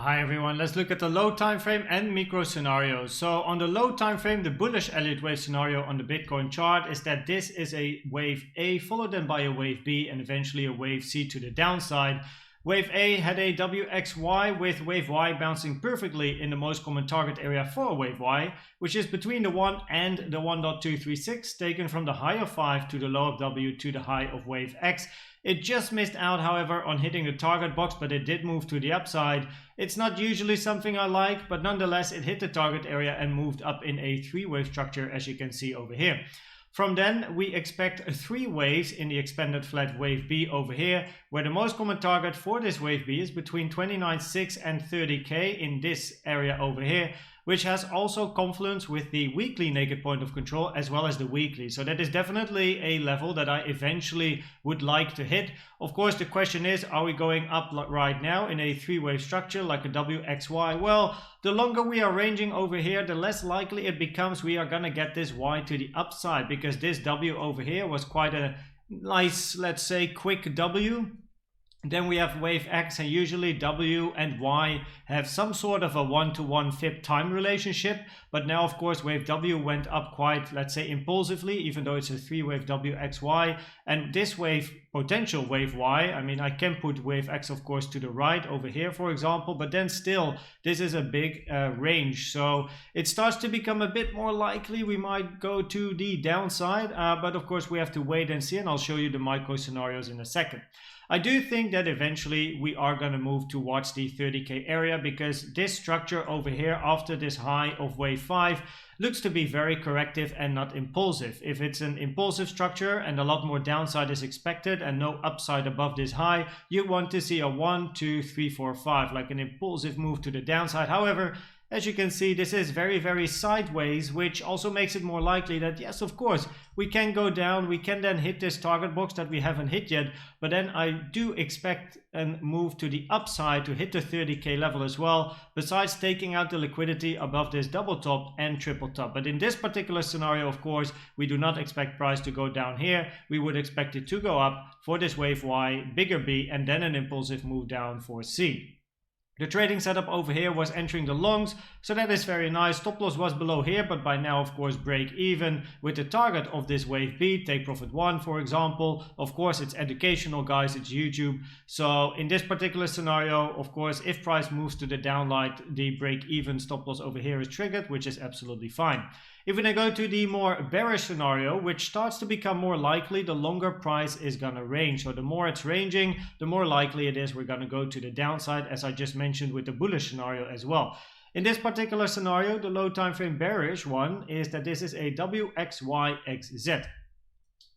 Hi everyone, let's look at the low time frame and micro scenarios. So on the low time frame, the bullish Elliott Wave scenario on the Bitcoin chart is that this is a wave A followed then by a wave B and eventually a wave C to the downside. Wave A had a WXY with wave Y bouncing perfectly in the most common target area for wave Y, which is between the 1 and the 1.236, taken from the high of 5 to the low of W to the high of wave X. It just missed out, however, on hitting the target box, but it did move to the upside. It's not usually something I like, but nonetheless it hit the target area and moved up in a three-wave structure, as you can see over here. From then, we expect 3 waves in the expanded flat wave B over here, where the most common target for this wave B is between 29.6 and 30k in this area over here, which has also confluence with the weekly naked point of control as well as the weekly. So that is definitely a level that I eventually would like to hit. Of course, the question is, are we going up right now in a three-wave structure like a WXY? Well, the longer we are ranging over here, the less likely it becomes we are gonna get this Y to the upside, because this W over here was quite a nice, let's say, quick W. Then we have wave X, and usually W and Y have some sort of a 1-to-1 fib time relationship. But now, of course, wave W went up quite, let's say, impulsively, even though it's a three-wave WXY. And this wave, potential wave Y, I mean, I can put wave X, of course, to the right over here, for example. But then still, this is a big range. So it starts to become a bit more likely we might go to the downside. But of course, we have to wait and see. And I'll show you the micro scenarios in a second. I do think that eventually we are going to move towards the 30k area, because this structure over here after this high of wave 5 looks to be very corrective and not impulsive. If it's an impulsive structure and a lot more downside is expected and no upside above this high, you want to see a 1, 2, 3, 4, 5, like an impulsive move to the downside. However, as you can see, this is very, very sideways, which also makes it more likely that, yes, of course, we can go down. We can then hit this target box that we haven't hit yet. But then I do expect a move to the upside to hit the 30k level as well, besides taking out the liquidity above this double top and triple top. But in this particular scenario, of course, we do not expect price to go down here. We would expect it to go up for this wave Y, bigger B, and then an impulsive move down for C. The trading setup over here was entering the longs, so that is very nice. Stop loss was below here, but by now, of course, break even with the target of this wave B, take profit 1, for example. Of course, it's educational, guys, it's YouTube. So in this particular scenario, of course, if price moves to the downlight, the break even stop loss over here is triggered, which is absolutely fine. If we then go to the more bearish scenario, which starts to become more likely, the longer price is going to range. So the more it's ranging, the more likely it is we're going to go to the downside, as I just mentioned with the bullish scenario as well. In this particular scenario, the low time frame bearish one is that this is a WXYXZ.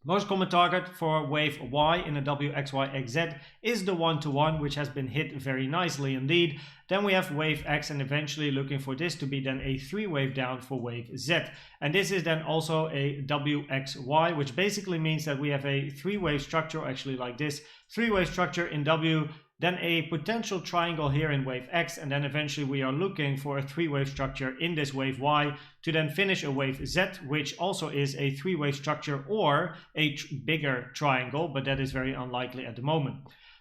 Most common target for wave Y in a WXYXZ is the 1-to-1, which has been hit very nicely indeed. Then we have wave X, and eventually looking for this to be then a 3-wave down for wave Z. And this is then also a WXY, which basically means that we have a 3-wave structure, actually like this, 3-wave structure in W, then a potential triangle here in wave X, and then eventually we are looking for a 3-wave structure in this wave Y to then finish a wave Z, which also is a 3-wave structure or a bigger triangle, but that is very unlikely at the moment.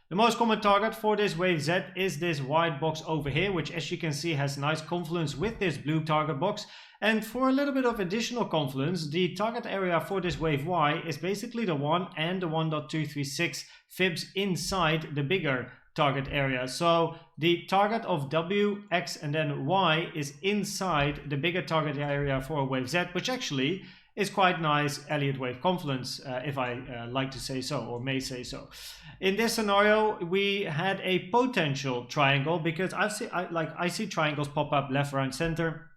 The most common target for this wave Z is this white box over here, which, as you can see, has nice confluence with this blue target box. And for a little bit of additional confluence, the target area for this wave Y is basically the 1 and the 1.236 fibs inside the bigger target area. So the target of W, X, and then Y is inside the bigger target area for wave Z, which actually is quite nice Elliott Wave confluence, if I like to say so, or may say so. In this scenario, we had a potential triangle, because I see triangles pop up left, right, center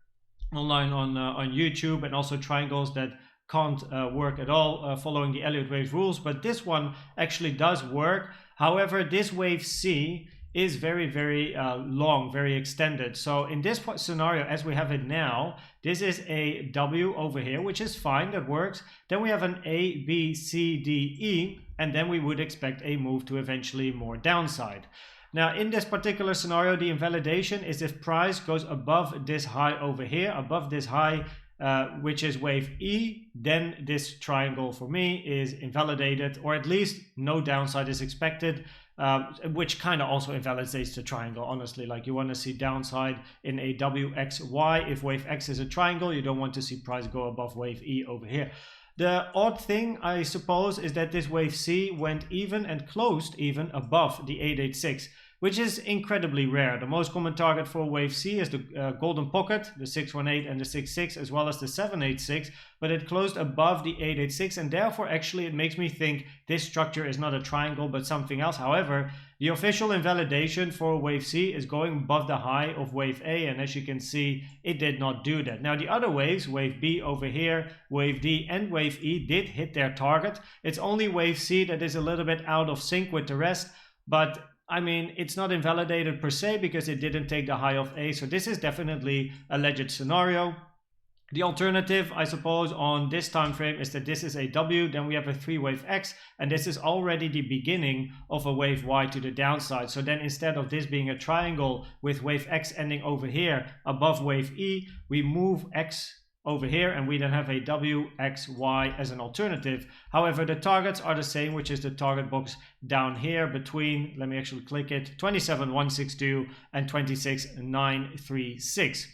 online on YouTube, and also triangles that can't work at all following the Elliott Wave rules, but this one actually does work. However, this wave C is very, very long, very extended. So in this scenario, as we have it now, this is a W over here, which is fine, that works. Then we have an A, B, C, D, E, and then we would expect a move to eventually more downside. Now, in this particular scenario, the invalidation is if price goes above this high over here, above this high, which is wave E, then this triangle for me is invalidated, or at least no downside is expected. which kind of also invalidates the triangle, honestly. Like, you want to see downside in a WXY. If wave X is a triangle, you don't want to see price go above wave E over here. The odd thing, I suppose, is that this wave C went even and closed even above the 886, which is incredibly rare. The most common target for wave C is the golden pocket, the 618 and the 66, as well as the 786, but it closed above the 886, and therefore actually it makes me think this structure is not a triangle but something else. However, the official invalidation for wave C is going above the high of wave A, and as you can see, it did not do that. Now the other waves, wave B over here, wave D and wave E, did hit their target. It's only wave C that is a little bit out of sync with the rest, but I mean, it's not invalidated per se because it didn't take the high of A, so this is definitely a legit scenario. The alternative, I suppose, on this time frame is that this is a W, then we have a 3-wave X, and this is already the beginning of a wave Y to the downside. So then instead of this being a triangle with wave X ending over here above wave E, we move X over here and we then have a WXY as an alternative. However, the targets are the same, which is the target box down here between, let me actually click it, 27,162 and 26,936.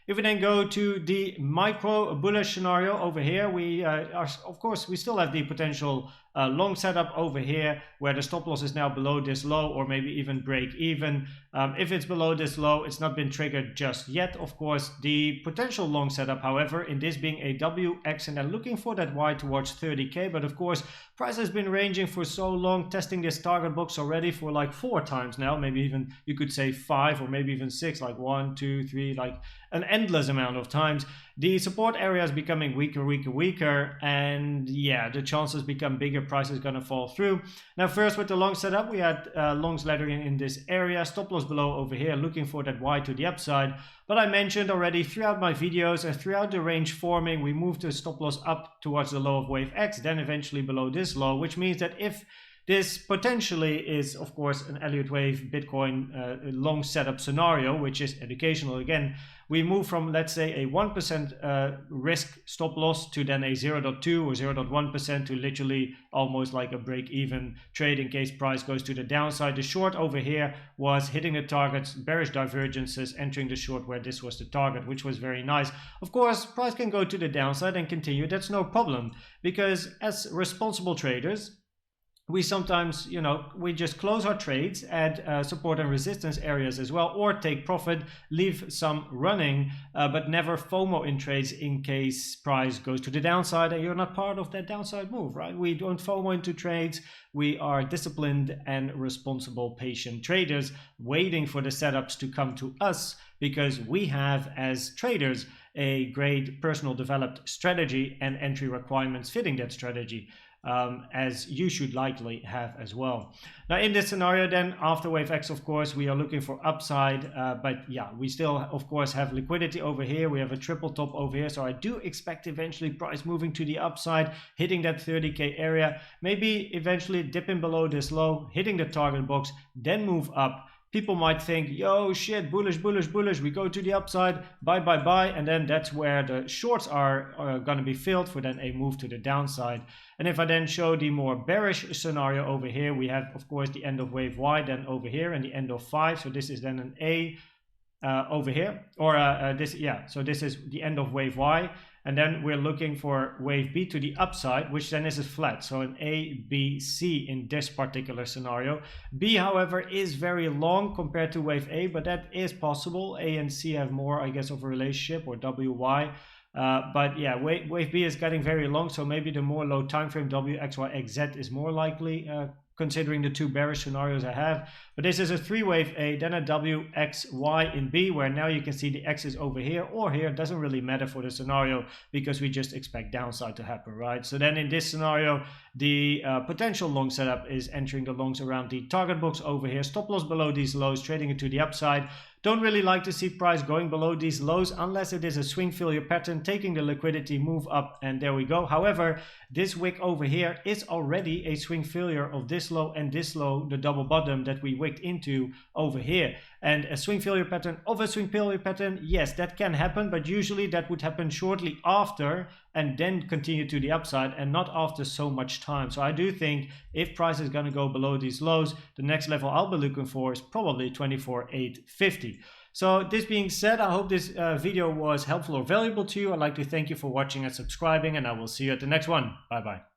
If we then go to the micro bullish scenario over here, we of course, we still have the potential long setup over here where the stop loss is now below this low, or maybe even break even. If it's below this low, it's not been triggered just yet. Of course, the potential long setup, however, in this being a WX, and then looking for that Y towards 30K, but of course, price has been ranging for so long, testing this target box already for like 4 times now, maybe even you could say 5 or maybe even 6, like 1, 2, 3, like an endless amount of times. The support area is becoming weaker, and yeah, the chances become bigger, price is going to fall through. Now first, with the long setup, we had longs lettering in this area, stop loss below over here, looking for that Y to the upside. But I mentioned already throughout my videos and throughout the range forming, we moved the stop loss up towards the low of wave X, then eventually below this low, which means that if this potentially is, of course, an Elliott Wave Bitcoin long setup scenario, which is educational again, we move from, let's say, a 1% risk stop loss to then a 0.2 or 0.1% to literally almost like a break-even trade in case price goes to the downside. The short over here was hitting the targets, bearish divergences, entering the short where this was the target, which was very nice. Of course, price can go to the downside and continue. That's no problem, because as responsible traders, we sometimes, you know, we just close our trades at support and resistance areas as well, or take profit, leave some running, but never FOMO in trades in case price goes to the downside and you're not part of that downside move, right? We don't FOMO into trades. We are disciplined and responsible, patient traders waiting for the setups to come to us, because we have, as traders, a great personal developed strategy and entry requirements fitting that strategy. As you should likely have as well. Now in this scenario then, after wave X, of course, we are looking for upside, but yeah, we still of course have liquidity over here. We have a triple top over here, so I do expect eventually price moving to the upside, hitting that 30K area, maybe eventually dipping below this low, hitting the target box, then move up. People might think, yo, shit, bullish, bullish, bullish. We go to the upside, buy, buy, buy. And then that's where the shorts are going to be filled for then a move to the downside. And if I then show the more bearish scenario over here, we have, of course, the end of wave Y, then over here, and the end of 5. So this is then an A over here, or this, yeah. So this is the end of wave Y. And then we're looking for wave B to the upside, which then is a flat. So an A, B, C in this particular scenario. B, however, is very long compared to wave A, but that is possible. A and C have more, I guess, of a relationship, or WY. But yeah, wave B is getting very long. So maybe the more low time frame WXYXZ is more likely, considering the 2 bearish scenarios I have. But this is a 3-wave A, then a WXY in B, where now you can see the X is over here or here. It doesn't really matter for the scenario because we just expect downside to happen, right? So then in this scenario, the potential long setup is entering the longs around the target box over here, stop loss below these lows, trading it to the upside. Don't really like to see price going below these lows unless it is a swing failure pattern, taking the liquidity, move up, and there we go. However, this wick over here is already a swing failure of this low and this low, the double bottom that we wicked into over here. And a swing failure pattern of a swing failure pattern, yes, that can happen, but usually that would happen shortly after and then continue to the upside and not after so much time. So I do think if price is going to go below these lows, the next level I'll be looking for is probably 24,850. So this being said, I hope this video was helpful or valuable to you. I'd like to thank you for watching and subscribing, and I will see you at the next one. Bye bye.